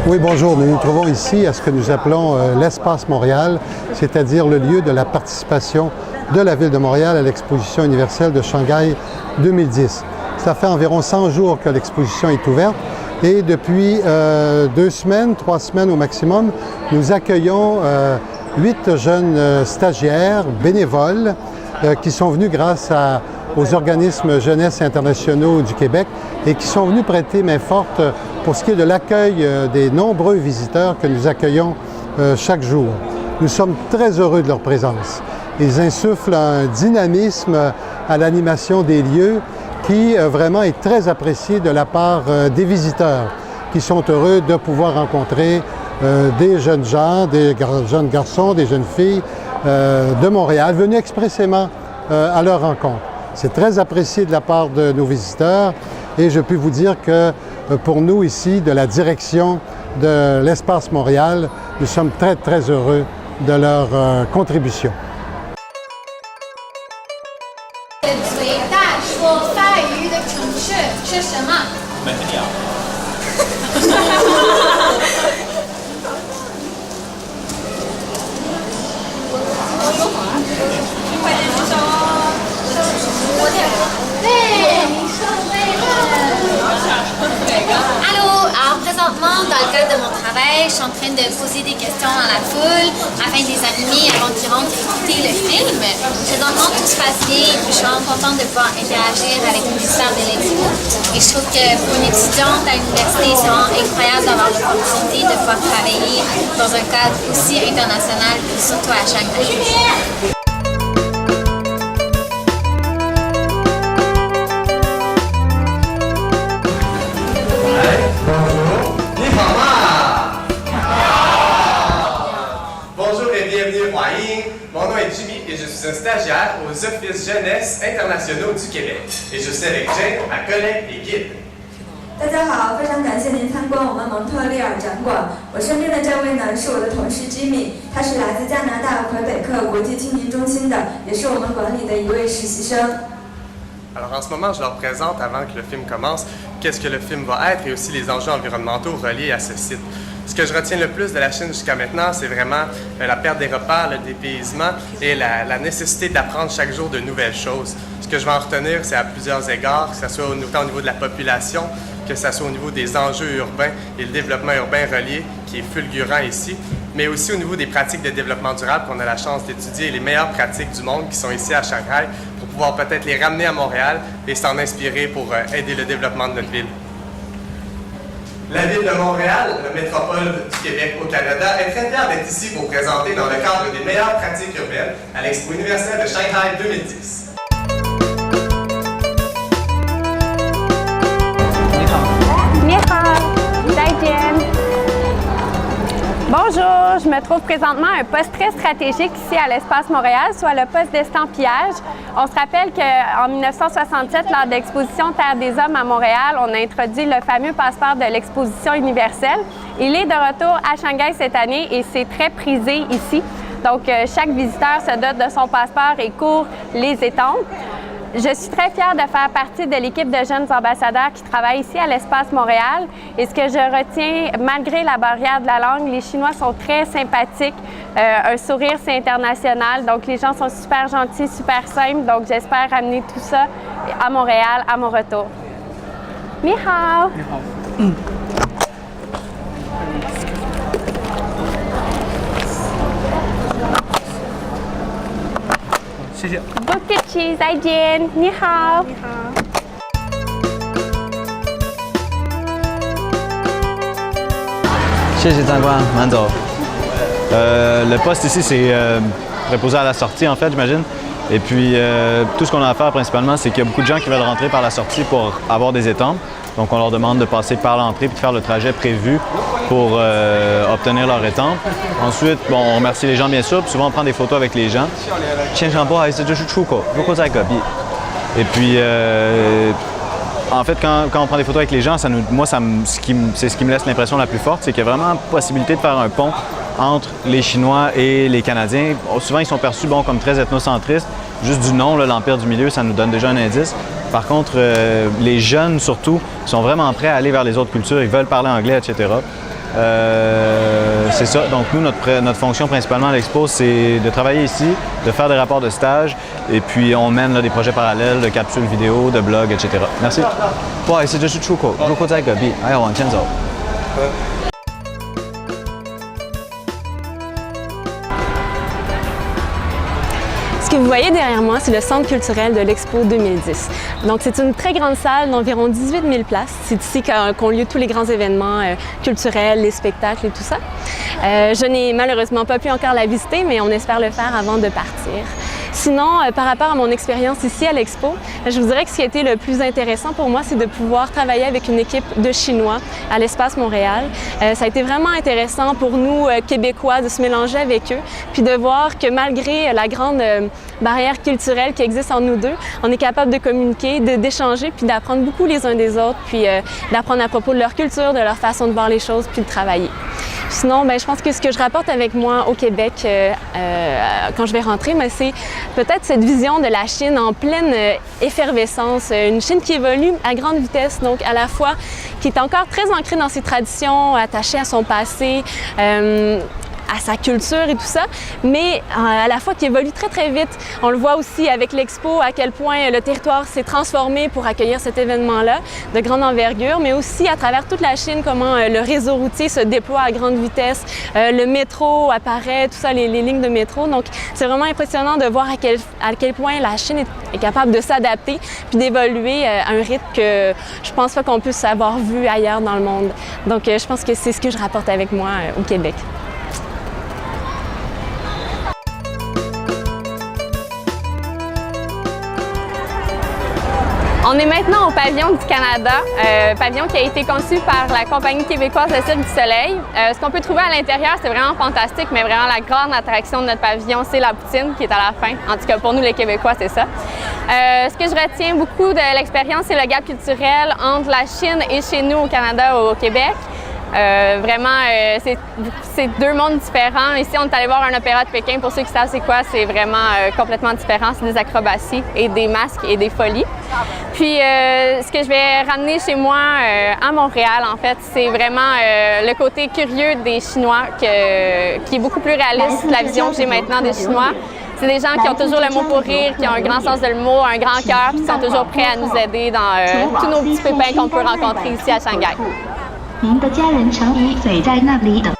Oui, bonjour. Nous nous trouvons ici à ce que nous appelons l'Espace Montréal, c'est-à-dire le lieu de la participation de la Ville de Montréal à l'Exposition universelle de Shanghai 2010. Ça fait environ 100 jours que l'exposition est ouverte et depuis 2 semaines, 3 semaines au maximum, nous accueillons 8 jeunes stagiaires bénévoles qui sont venus grâce aux organismes jeunesse internationaux du Québec et qui sont venus prêter main forte pour ce qui est de l'accueil des nombreux visiteurs que nous accueillons chaque jour. Nous sommes très heureux de leur présence. Ils insufflent un dynamisme à l'animation des lieux qui vraiment est très apprécié de la part des visiteurs qui sont heureux de pouvoir rencontrer des jeunes gens, des jeunes garçons, des jeunes filles de Montréal venus expressément à leur rencontre. C'est très apprécié de la part de nos visiteurs et je peux vous dire que pour nous ici, de la direction de l'Espace Montréal, nous sommes très, très heureux de leur contribution. Allô, alors présentement, dans le cadre de mon travail, je suis en train de poser des questions dans la foule afin de les animer avant qu'ils rentrent écouter le film. Présentement, tout se passe bien et puis je suis vraiment contente de pouvoir interagir avec les visiteurs de l'expo. Et je trouve que pour une étudiante à l'université, c'est vraiment incroyable d'avoir l'opportunité de pouvoir travailler dans un cadre aussi international, et surtout à Shanghai. Mon nom est Jimmy et je suis un stagiaire aux Offices Jeunesse internationaux du Québec. Et je suis avec Jane, ma collègue et guide. 大家好，非常感谢您参观我们蒙特利尔展馆。我身边的这位呢是我的同事 Jimmy， 他是来自加拿大魁北克国际青年中心的，也是我们馆里的一位实习生。 Alors en ce moment, je leur présente, avant que le film commence, qu'est-ce que le film va être et aussi les enjeux environnementaux reliés à ce site. Ce que je retiens le plus de la Chine jusqu'à maintenant, c'est vraiment la perte des repères, le dépaysement et la nécessité d'apprendre chaque jour de nouvelles choses. Ce que je vais en retenir, c'est à plusieurs égards, que ce soit autant au niveau de la population, que ce soit au niveau des enjeux urbains et le développement urbain relié, qui est fulgurant ici, mais aussi au niveau des pratiques de développement durable qu'on a la chance d'étudier et les meilleures pratiques du monde qui sont ici à Shanghai pour pouvoir peut-être les ramener à Montréal et s'en inspirer pour aider le développement de notre ville. La Ville de Montréal, la métropole du Québec au Canada, est très fière d'être ici pour présenter dans le cadre des meilleures pratiques urbaines à l'Expo universelle de Shanghai 2010. Bonjour, je me trouve présentement à un poste très stratégique ici à l'Espace Montréal, soit le poste d'estampillage. On se rappelle qu'en 1967, lors de l'exposition Terre des Hommes à Montréal, on a introduit le fameux passeport de l'exposition universelle. Il est de retour à Shanghai cette année et c'est très prisé ici. Donc, chaque visiteur se dote de son passeport et court les étampes. Je suis très fière de faire partie de l'équipe de jeunes ambassadeurs qui travaillent ici à l'Espace Montréal. Et ce que je retiens, malgré la barrière de la langue, les Chinois sont très sympathiques. Un sourire, c'est international. Donc, les gens sont super gentils, super simples. Donc, j'espère amener tout ça à Montréal à mon retour. Ni hao! Ni hao. Bucket cheese, 再见，你好。你好。谢谢长官，慢走。Le poste ici, c'est préposé à la sortie, en fait, j'imagine. Et puis, tout ce qu'on a à faire principalement, c'est qu'il y a beaucoup de gens qui veulent rentrer par la sortie pour avoir des étampes. Donc, on leur demande de passer par l'entrée puis de faire le trajet prévu pour obtenir leur étampe. Ensuite, bon, on remercie les gens, bien sûr. Puis souvent, on prend des photos avec les gens. Et puis, en fait, quand on prend des photos avec les gens, c'est ce qui me laisse l'impression la plus forte, c'est qu'il y a vraiment possibilité de faire un pont entre les Chinois et les Canadiens. Souvent, ils sont perçus comme très ethnocentristes. Juste du nom, l'Empire du Milieu, ça nous donne déjà un indice. Par contre, les jeunes, surtout, sont vraiment prêts à aller vers les autres cultures. Ils veulent parler anglais, etc. C'est ça. Donc nous, notre fonction principalement à l'Expo, c'est de travailler ici, de faire des rapports de stage, et puis on mène là, des projets parallèles de capsules vidéo, de blogs, etc. Merci. 不好意思，这是出口，入口在隔壁，还要往前走。Ce que vous voyez derrière moi, c'est le centre culturel de l'Expo 2010. Donc, c'est une très grande salle d'environ 18 000 places. C'est ici qu'ont lieu tous les grands événements culturels, les spectacles et tout ça. Je n'ai malheureusement pas pu encore la visiter, mais on espère le faire avant de partir. Sinon, par rapport à mon expérience ici à l'Expo, je vous dirais que ce qui a été le plus intéressant pour moi, c'est de pouvoir travailler avec une équipe de Chinois à l'Espace Montréal. Ça a été vraiment intéressant pour nous, Québécois, de se mélanger avec eux, puis de voir que malgré la grande barrière culturelle qui existe entre nous deux, on est capable de communiquer, d'échanger, puis d'apprendre beaucoup les uns des autres, puis d'apprendre à propos de leur culture, de leur façon de voir les choses, puis de travailler. Sinon, je pense que ce que je rapporte avec moi au Québec quand je vais rentrer, c'est peut-être cette vision de la Chine en pleine effervescence, une Chine qui évolue à grande vitesse, donc à la fois qui est encore très ancrée dans ses traditions, attachée à son passé, à sa culture et tout ça, mais à la fois qui évolue très très vite. On le voit aussi avec l'Expo, à quel point le territoire s'est transformé pour accueillir cet événement-là de grande envergure, mais aussi à travers toute la Chine, comment le réseau routier se déploie à grande vitesse, le métro apparaît, tout ça, les lignes de métro. Donc c'est vraiment impressionnant de voir à quel point la Chine est capable de s'adapter puis d'évoluer à un rythme que je pense pas qu'on puisse avoir vu ailleurs dans le monde. Donc je pense que c'est ce que je rapporte avec moi au Québec. On est maintenant au pavillon du Canada, pavillon qui a été conçu par la compagnie québécoise de Cirque du Soleil. Ce qu'on peut trouver à l'intérieur, c'est vraiment fantastique, mais vraiment la grande attraction de notre pavillon, c'est la poutine qui est à la fin. En tout cas, pour nous les Québécois, c'est ça. Ce que je retiens beaucoup de l'expérience, c'est le gap culturel entre la Chine et chez nous au Canada ou au Québec. C'est deux mondes différents. Ici, on est allé voir un opéra de Pékin. Pour ceux qui savent c'est quoi, c'est vraiment complètement différent. C'est des acrobaties et des masques et des folies. Puis, ce que je vais ramener chez moi à Montréal, en fait, c'est vraiment le côté curieux des Chinois qui est beaucoup plus réaliste de la vision que j'ai maintenant des Chinois. C'est des gens qui ont toujours le mot pour rire, qui ont un grand sens de l'humour, un grand cœur, puis qui sont toujours prêts à nous aider dans tous nos petits pépins qu'on peut rencontrer ici à Shanghai. 您的家人常以嘴在那里等。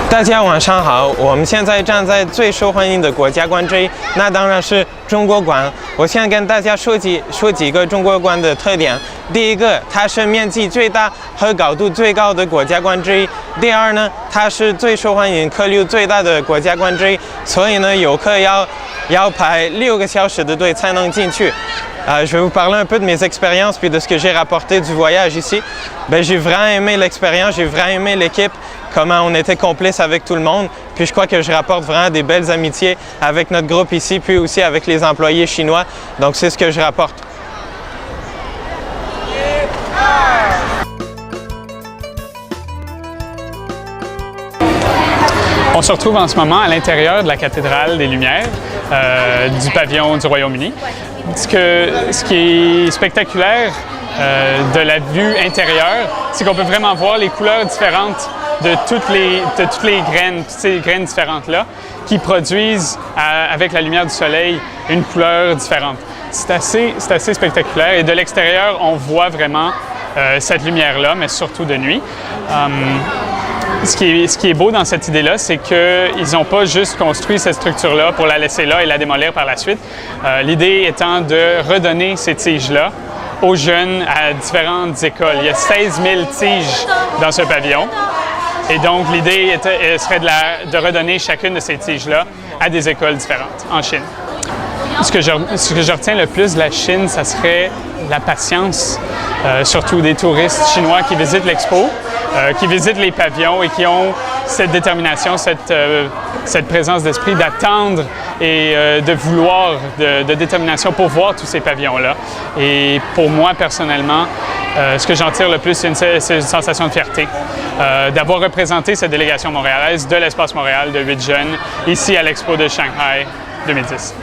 大家晚上好，我们现在站在最受欢迎的国家观之一，那当然是中国馆。我现在跟大家说几个中国馆的特点。第一个，它是面积最大和高度最高的国家馆之一。第二呢，它是最受欢迎、客流最大的国家馆之一，所以呢，游客要排6个小时的队才能进去。Je vais vous parler un peu de mes expériences puis de ce que j'ai rapporté du voyage ici. J'ai vraiment aimé l'expérience, j'ai vraiment aimé l'équipe, comment on était complices avec tout le monde. Puis je crois que je rapporte vraiment des belles amitiés avec notre groupe ici, puis aussi avec les employés chinois. Donc c'est ce que je rapporte. On se retrouve en ce moment à l'intérieur de la cathédrale des Lumières, du pavillon du Royaume-Uni. Ce qui est spectaculaire de la vue intérieure, c'est qu'on peut vraiment voir les couleurs différentes de toutes les graines, toutes ces graines différentes-là, qui produisent, avec la lumière du soleil, une couleur différente. C'est assez spectaculaire et de l'extérieur, on voit vraiment cette lumière-là, mais surtout de nuit. Ce qui est beau dans cette idée-là, c'est qu'ils n'ont pas juste construit cette structure-là pour la laisser là et la démolir par la suite. L'idée étant de redonner ces tiges-là aux jeunes à différentes écoles. Il y a 16 000 tiges dans ce pavillon. Et donc, l'idée serait de redonner chacune de ces tiges-là à des écoles différentes en Chine. Ce que je retiens le plus de la Chine, ça serait la patience, surtout des touristes chinois qui visitent l'expo, qui visitent les pavillons et qui ont cette détermination, cette présence d'esprit d'attendre et de vouloir, de détermination pour voir tous ces pavillons-là. Et pour moi, personnellement, ce que j'en tire le plus, c'est une sensation de fierté d'avoir représenté cette délégation montréalaise de l'Espace Montréal de 8 jeunes ici à l'Expo de Shanghai 2010.